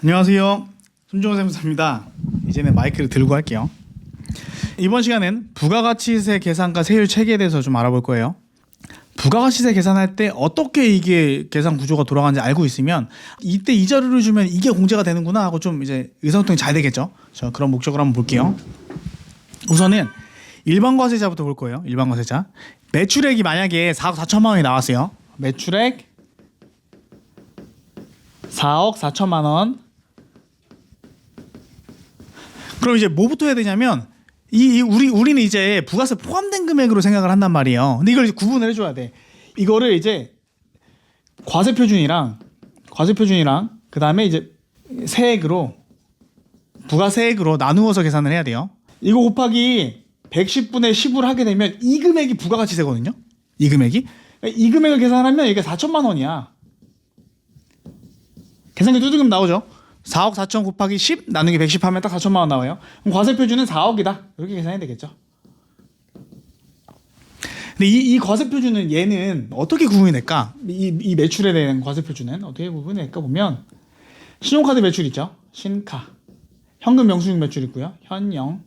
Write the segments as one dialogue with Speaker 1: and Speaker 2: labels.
Speaker 1: 안녕하세요. 손종호 세무사입니다. 이제는 마이크를 들고 할게요. 이번 시간은 부가가치세 계산과 세율 체계에 대해서 좀 알아볼 거예요. 부가가치세 계산할 때 어떻게 이게 계산 구조가 돌아가는지 알고 있으면 이때 이 자료를 주면 이게 공제가 되는구나 하고 좀 이제 의사소통이 잘 되겠죠. 저 그런 목적으로 한번 볼게요. 우선은 일반과세자부터 볼 거예요. 일반과세자. 매출액이 만약에 4억 4천만 원이 나왔어요. 매출액 4억 4천만 원. 그럼 이제 뭐부터 해야 되냐면 우리는 이제 부가세 포함된 금액으로 생각을 한단 말이에요. 근데 이걸 이제 구분을 해줘야 돼. 이거를 이제 과세표준이랑 그 다음에 이제 세액으로 부가세액으로 나누어서 계산을 해야 돼요. 이거 곱하기 110분의 10을 하게 되면 이 금액이 부가가치세거든요. 이 금액이 이 금액을 계산하면 이게 4천만 원이야. 계산기 두드리면 나오죠. 4억 4천 곱하기 10 나누기 110 하면 딱 4천만 원 나와요. 그럼 과세표준은 4억이다. 이렇게 계산해야 되겠죠. 근데 이 과세표준은 얘는 어떻게 구분이 될까? 이 매출에 대한 과세표준은 어떻게 구분이 될까 보면 신용카드 매출 있죠. 신카. 현금 영수증 매출 있고요. 현영.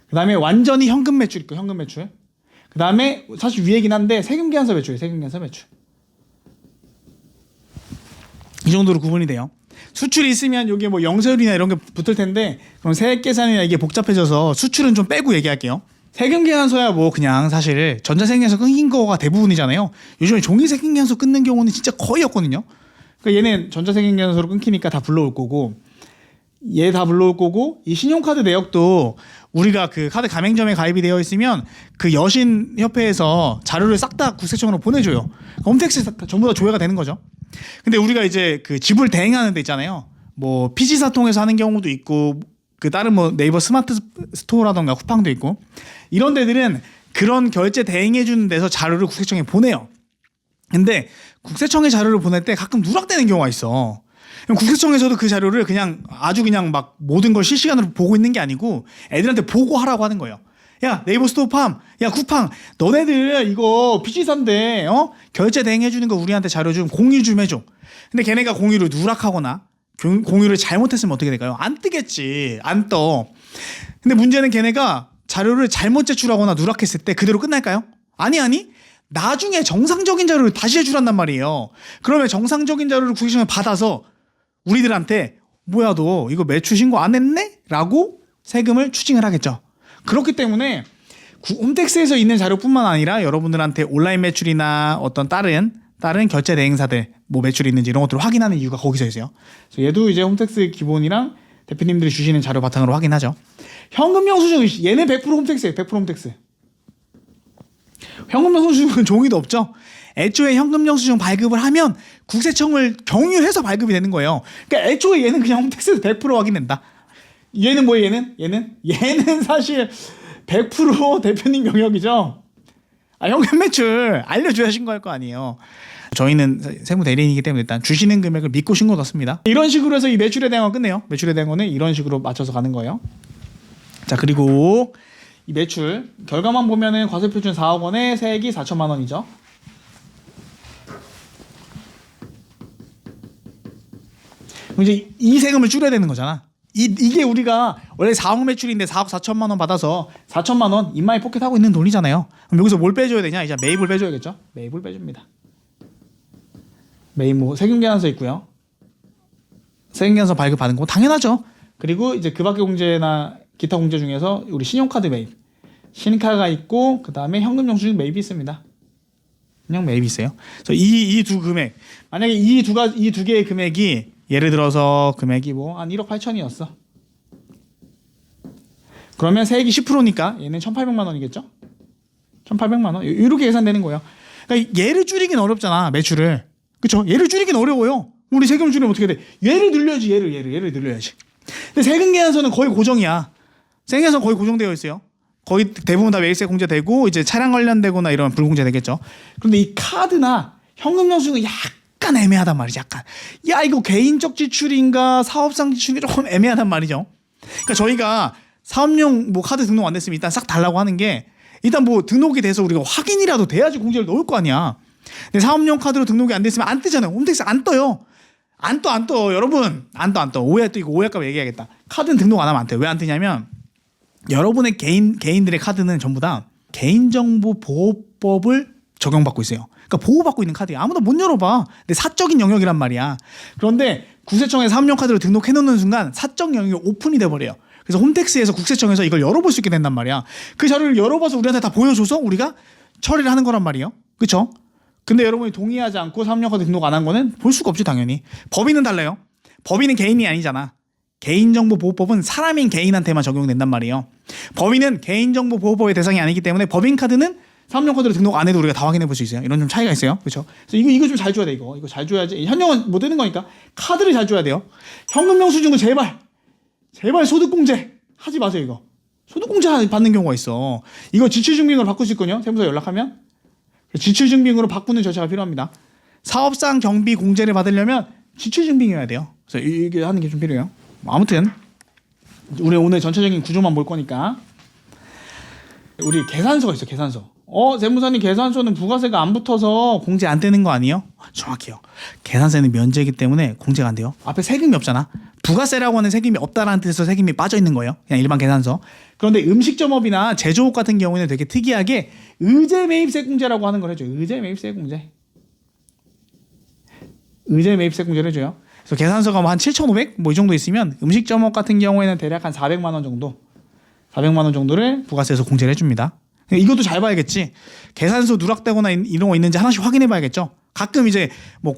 Speaker 1: 그 다음에 완전히 현금 매출 있고 현금 매출. 그 다음에 사실 위에긴 한데 세금계산서 매출이에요. 세금계산서 매출. 이 정도로 구분이 돼요. 수출이 있으면 여기에 뭐 영세율이나 이런 게 붙을 텐데 그럼 세액 계산이나 이게 복잡해져서 수출은 좀 빼고 얘기할게요. 세금 계산서야 뭐 그냥 사실 전자세금계산서 끊긴 거가 대부분이잖아요. 요즘에 종이세금계산서 끊는 경우는 진짜 거의 없거든요. 그러니까 얘는 전자세금계산서로 끊기니까 다 불러올 거고 얘 다 불러올 거고 이 신용카드 내역도 우리가 그 카드 가맹점에 가입이 되어 있으면 그 여신협회에서 자료를 싹 다 국세청으로 보내줘요. 홈택스 전부 다 조회가 되는 거죠. 근데 우리가 이제 그 지불 대행하는 데 있잖아요. 뭐 PC사 통해서 하는 경우도 있고 그 다른 뭐 네이버 스마트 스토어라던가 쿠팡도 있고 이런 데들은 그런 결제 대행해 주는 데서 자료를 국세청에 보내요. 근데 국세청에 자료를 보낼 때 가끔 누락되는 경우가 있어. 국세청에서도 그 자료를 그냥 아주 그냥 막 모든 걸 실시간으로 보고 있는 게 아니고 애들한테 보고하라고 하는 거예요. 야 네이버 스토어팜, 야 쿠팡, 너네들 이거 PC사인데 결제 대행해주는 거 우리한테 자료 좀 공유 좀 해줘. 근데 걔네가 공유를 누락하거나 공유를 잘못했으면 어떻게 될까요? 안 뜨겠지. 안 떠. 근데 문제는 걔네가 자료를 잘못 제출하거나 누락했을 때 그대로 끝날까요? 아니 나중에 정상적인 자료를 다시 제출한단 말이에요. 그러면 정상적인 자료를 국세청에 받아서 우리들한테 뭐야 너 이거 매출 신고 안 했네? 라고 세금을 추징을 하겠죠. 그렇기 때문에 홈택스에서 있는 자료뿐만 아니라 여러분들한테 온라인 매출이나 어떤 다른 결제 대행사들 뭐 매출이 있는지 이런 것들을 확인하는 이유가 거기서 있어요. 그래서 얘도 이제 홈택스 기본이랑 대표님들이 주시는 자료 바탕으로 확인하죠. 현금 영수증 얘는 100% 홈택스예요. 100% 홈택스. 현금 영수증은 종이도 없죠. 애초에 현금 영수증 발급을 하면 국세청을 경유해서 발급이 되는 거예요. 그러니까 애초에 얘는 그냥 홈택스에서 100% 확인된다. 얘는 뭐예요? 얘는 사실 100% 대표님 영역이죠. 현금 매출 알려줘야 신고할 거 아니에요. 저희는 세무 대리인이기 때문에 일단 주시는 금액을 믿고 신고 넣습니다. 이런 식으로 해서 이 매출에 대한 건 끝내요. 매출에 대한 거는 이런 식으로 맞춰서 가는 거예요. 자 그리고 이 매출 결과만 보면은 과세표준 4억 원에 세액이 4천만 원이죠. 그럼 이제 이 세금을 줄여야 되는 거잖아. 이게 우리가 원래 4억 매출인데 4억 4천만 원 받아서 4천만 원 인마이 포켓하고 있는 돈이잖아요. 그럼 여기서 뭘 빼줘야 되냐? 이제 매입을 빼줘야겠죠. 매입을 빼줍니다. 매입 뭐 세금계산서 있고요. 세금계산서 발급 받은 거 당연하죠. 그리고 이제 그 밖의 공제나 기타 공제 중에서 우리 신용카드 매입, 신카가 있고 그 다음에 현금 영수증 매입이 있습니다. 그냥 매입이 있어요. 그래서 이 두 금액 만약에 이 두 개의 금액이 예를 들어서 금액이 뭐 한 1억 8천이었어. 그러면 세액이 10%니까 얘는 1,800만 원이겠죠? 1,800만 원. 이렇게 계산되는 거예요. 그러니까 얘를 줄이긴 어렵잖아, 매출을. 그쵸? 얘를 줄이긴 어려워요. 우리 세금 줄이면 어떻게 돼? 얘를 늘려야지, 얘를 늘려야지. 근데 세금 계산서는 거의 고정이야. 세금 계산서 거의 고정되어 있어요. 거의 대부분 다 매일세 공제되고 이제 차량 관련되거나 이런 불공제 되겠죠. 그런데 이 카드나 현금 영수증은 약간 애매하단 말이지. 약간 야 이거 개인적 지출인가 사업상 지출인가 조금 애매하단 말이죠. 그러니까 저희가 사업용 뭐 카드 등록 안 됐으면 일단 싹 달라고 하는 게 일단 뭐 등록이 돼서 우리가 확인이라도 돼야지 공제를 넣을 거 아니야. 근데 사업용 카드로 등록이 안 됐으면 안 뜨잖아요. 홈택스 안 떠요. 안 떠. 여러분. 안 떠. 오해 또 이거 오해할까 봐 얘기해야겠다. 카드는 등록 안 하면 안 돼요. 왜 안 뜨냐면 여러분의 개인들의 카드는 전부 다 개인정보 보호법을 적용받고 있어요. 그러니까 보호받고 있는 카드야. 아무도 못 열어봐. 근데 사적인 영역이란 말이야. 그런데 국세청에 사업용 카드를 등록해 놓는 순간 사적 영역이 오픈이 돼버려요. 그래서 홈택스에서 국세청에서 이걸 열어볼 수 있게 된단 말이야. 그 자료를 열어봐서 우리한테 다 보여줘서 우리가 처리를 하는 거란 말이에요. 그렇죠? 근데 여러분이 동의하지 않고 사업용 카드 등록 안 한 거는 볼 수가 없지 당연히. 법인은 달라요. 법인은 개인이 아니잖아. 개인정보보호법은 사람인 개인한테만 적용된단 말이에요. 법인은 개인정보보호법의 대상이 아니기 때문에 법인 카드는 사업용 카드를 등록 안 해도 우리가 다 확인해 볼 수 있어요. 이런 좀 차이가 있어요. 그렇죠? 그래서 이거 좀 잘 줘야 돼. 이거 잘 줘야지. 현명은 못 되는 거니까 카드를 잘 줘야 돼요. 현금 영수증은 제발 소득공제 하지 마세요. 이거 소득공제 받는 경우가 있어. 이거 지출증빙으로 바꿀 수 있거든요. 세무서 연락하면 지출증빙으로 바꾸는 절차가 필요합니다. 사업상 경비 공제를 받으려면 지출증빙이어야 돼요. 그래서 이게 하는 게 좀 필요해요. 아무튼 우리 오늘 전체적인 구조만 볼 거니까 우리 계산서가 있어. 계산서. 세무사님 계산서는 부가세가 안 붙어서 공제 안 되는 거 아니에요? 정확해요. 계산세는 면제이기 때문에 공제가 안 돼요. 앞에 세금이 없잖아. 부가세라고 하는 세금이 없다라는 뜻에서 세금이 빠져 있는 거예요. 그냥 일반 계산서. 그런데 음식점업이나 제조업 같은 경우에는 되게 특이하게 의제 매입세 공제라고 하는 걸 해줘요. 의제 매입세 공제. 의제 매입세 공제를 해줘요. 그래서 계산서가 뭐 한 7,500? 뭐 이 정도 있으면 음식점업 같은 경우에는 대략 한 400만 원 정도. 400만 원 정도를 부가세에서 공제를 해줍니다. 이것도 잘 봐야겠지. 계산서 누락되거나 이런 거 있는지 하나씩 확인해 봐야겠죠. 가끔 이제 뭐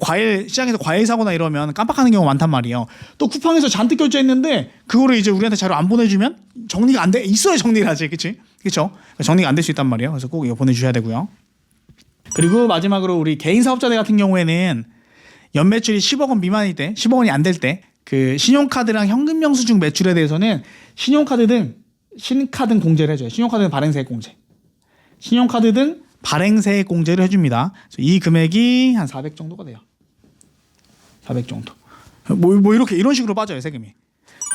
Speaker 1: 시장에서 과일 사거나 이러면 깜빡하는 경우가 많단 말이에요. 또 쿠팡에서 잔뜩 결제했는데 그거를 이제 우리한테 자료 안 보내주면 정리가 안 돼. 있어야 정리를 하지. 그치? 그쵸? 정리가 안 될 수 있단 말이에요. 그래서 꼭 이거 보내주셔야 되고요. 그리고 마지막으로 우리 개인 사업자들 같은 경우에는 연매출이 10억 원 미만일 때, 10억 원이 안 될 때 그 신용카드랑 현금 영수증 매출에 대해서는 신용카드 등 신카드 공제를 해줘요. 신용카드는 발행세액 공제. 신용카드 등 발행세액 공제를 해줍니다. 이 금액이 한 400 정도가 돼요. 400 정도. 뭐 이렇게 이런 식으로 빠져요 세금이.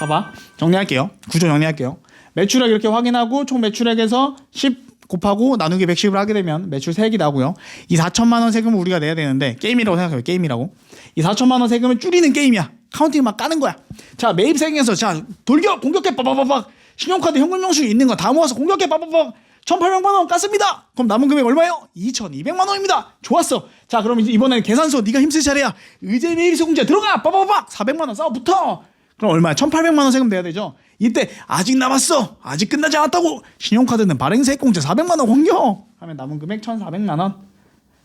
Speaker 1: 봐봐. 정리할게요. 구조 정리할게요. 매출액 이렇게 확인하고 총 매출액에서 10 곱하고 나누기 110을 하게 되면 매출 세액이 나고요. 이 4천만 원 세금을 우리가 내야 되는데 게임이라고 생각해요. 게임이라고. 이 4천만 원 세금을 줄이는 게임이야. 카운팅 막 까는 거야. 자 매입세액에서 자 돌격 공격해 빠바바박 신용카드 현금 영수증 있는 거 다 모아서 공격해 빠바바박 1,800만 원 깠습니다. 그럼 남은 금액 얼마예요? 2,200만 원입니다. 좋았어. 자 그럼 이제 이번에는 계산서 네가 힘쓸 차례야. 의제 매입세 공제 들어가 빠바바박 400만 원 싸워 붙어. 그럼 얼마야? 1,800만 원 세금 내야 되죠. 이때 아직 남았어. 아직 끝나지 않았다고. 신용카드는 발행세액 공제 400만 원 공격 하면 남은 금액 1,400만 원.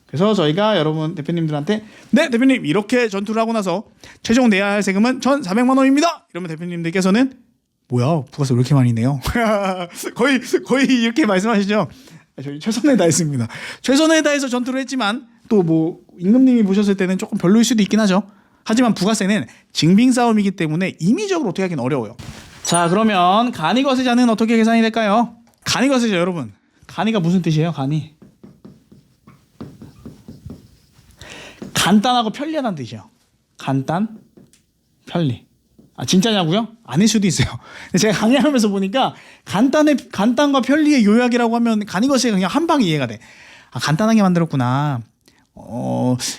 Speaker 1: 그래서 저희가 여러분 대표님들한테 네 대표님 이렇게 전투를 하고 나서 최종 내야 할 세금은 1,400만 원입니다. 이러면 대표님들께서는 뭐야 부가세 왜 이렇게 많이 내요? 거의 이렇게 말씀하시죠. 저희 최선을 다했습니다. 최선을 다해서 전투를 했지만 또 뭐 임금님이 보셨을 때는 조금 별로일 수도 있긴 하죠. 하지만 부가세는 징빙 싸움이기 때문에 임의적으로 어떻게 하긴 어려워요. 자 그러면 간이거세자는 어떻게 계산이 될까요? 간이거세자 여러분 간이가 무슨 뜻이에요? 간이 간단하고 편리하다는 뜻이에요. 간단 편리. 아 진짜냐고요? 아닐 수도 있어요. 근데 제가 강의하면서 보니까 간단과 편리의 요약이라고 하면 간이거세가 그냥 한 방에 이해가 돼. 아 간단하게 만들었구나.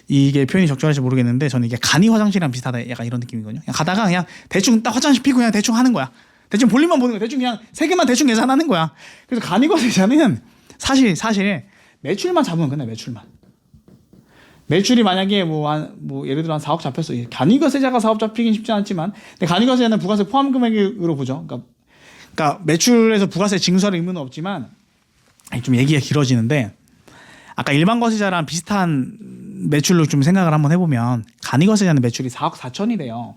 Speaker 1: 이게 표현이 적절할지 모르겠는데 저는 이게 간이 화장실이랑 비슷하다 약간 이런 느낌이거든요. 그냥 가다가 그냥 대충 딱 화장실 피고 그냥 대충 하는 거야. 대충 볼일만 보는 거야. 대충 그냥 세금만 대충 계산하는 거야. 그래서 간이거세자는 사실 매출만 잡으면 끝나. 매출이 만약에 뭐 예를 들어 한 4억 잡혔어. 간이거세자가 4억 잡히긴 쉽지 않지만 근데 간이거세자는 부가세 포함 금액으로 보죠. 그러니까 매출에서 부가세 징수할 의무는 없지만 좀 얘기가 길어지는데 아까 일반 거세자랑 비슷한 매출로 좀 생각을 한번 해보면 간이거세자는 매출이 4억 4천이래요.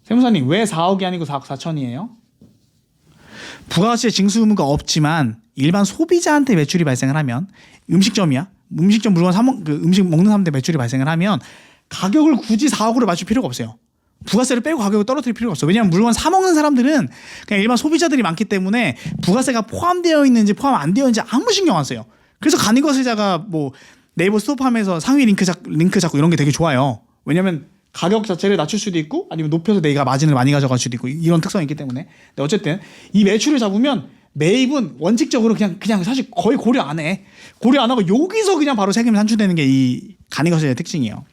Speaker 1: 세무사님 왜 4억이 아니고 4억 4천이에요? 부가세 징수 의무가 없지만 일반 소비자한테 매출이 발생을 하면 음식점이야. 음식점 물건 음식 먹는 사람한테 매출이 발생을 하면 가격을 굳이 4억으로 맞출 필요가 없어요. 부가세를 빼고 가격을 떨어뜨릴 필요가 없어요. 왜냐하면 물건 사 먹는 사람들은 그냥 일반 소비자들이 많기 때문에 부가세가 포함되어 있는지 포함 안 되어 있는지 아무 신경 안 써요. 그래서 간이거세자가 뭐 네이버 스토어팜에서 상위 링크 잡고 이런 게 되게 좋아요. 왜냐면 가격 자체를 낮출 수도 있고 아니면 높여서 내가 마진을 많이 가져갈 수도 있고 이런 특성이 있기 때문에. 근데 어쨌든 이 매출을 잡으면 매입은 원칙적으로 그냥 사실 거의 고려 안 해. 고려 안 하고 여기서 그냥 바로 세금이 산출되는 게 이 간이거세자의 특징이에요.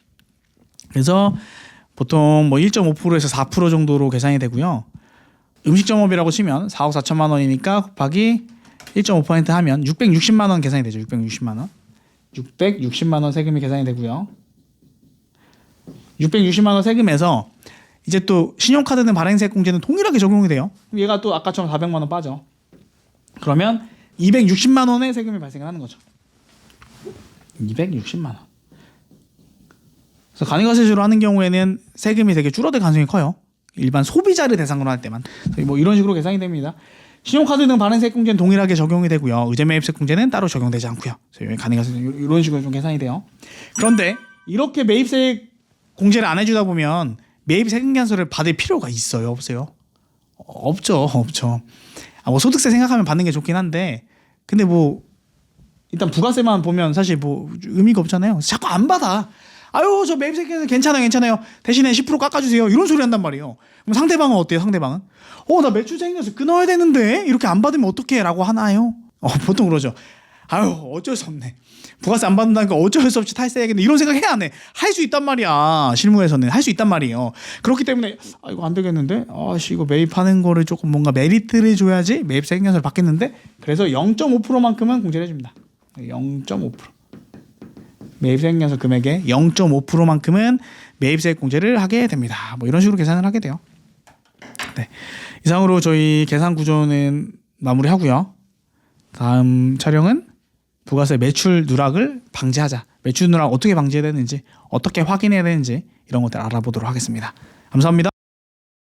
Speaker 1: 그래서 보통 뭐 1.5%에서 4% 정도로 계산이 되고요. 음식점업이라고 치면 4억 4천만 원이니까 곱하기 1.5% 하면 660만 원 계산이 되죠. 660만 원. 660만 원 세금이 계산이 되고요. 660만 원 세금에서 이제 또 신용카드 등 발행세액공제는 동일하게 적용이 돼요. 얘가 또 아까처럼 400만 원 빠져. 그러면 260만 원의 세금이 발생을 하는 거죠. 260만 원. 그래서 가능가세제로 하는 경우에는 세금이 되게 줄어들 가능성이 커요. 일반 소비자를 대상으로 할 때만. 뭐 이런 식으로 계산이 됩니다. 신용카드 등 발행세액공제는 동일하게 적용이 되고요. 의제매입세액공제는 따로 적용되지 않고요. 그래서 가능가세제 이런 식으로 좀 계산이 돼요. 그런데 이렇게 매입세액 공제를 안 해주다 보면 매입 세금 감소를 받을 필요가 있어요? 없어요? 없죠. 뭐 소득세 생각하면 받는 게 좋긴 한데, 근데 뭐 일단 부가세만 보면 사실 뭐 의미가 없잖아요. 자꾸 안 받아. 아유, 저 매입 세금 괜찮아요. 대신에 10% 깎아주세요. 이런 소리 한단 말이에요. 그럼 상대방은 어때요? 상대방은 나 매출 생겨서 끊어야 되는데 이렇게 안 받으면 어떡해? 라고 하나요? 보통 그러죠. 아유, 어쩔 수 없네. 부가세 안 받는다니까 어쩔 수 없이 탈세해야겠네. 이런 생각 해 안 해? 할 수 있단 말이야. 실무에서는 할 수 있단 말이에요. 그렇기 때문에 이거 안 되겠는데? 이거 매입하는 거를 조금 뭔가 메리트를 줘야지 매입세 경감세를 받겠는데? 그래서 0.5%만큼은 공제를 해줍니다. 0.5%. 매입세 경감세 금액의 0.5%만큼은 매입세 공제를 하게 됩니다. 뭐 이런 식으로 계산을 하게 돼요. 네. 이상으로 저희 계산 구조는 마무리하고요. 다음 촬영은 부가세 매출 누락을 방지하자. 매출 누락 어떻게 방지해야 되는지, 어떻게 확인해야 되는지 이런 것들 알아보도록 하겠습니다. 감사합니다.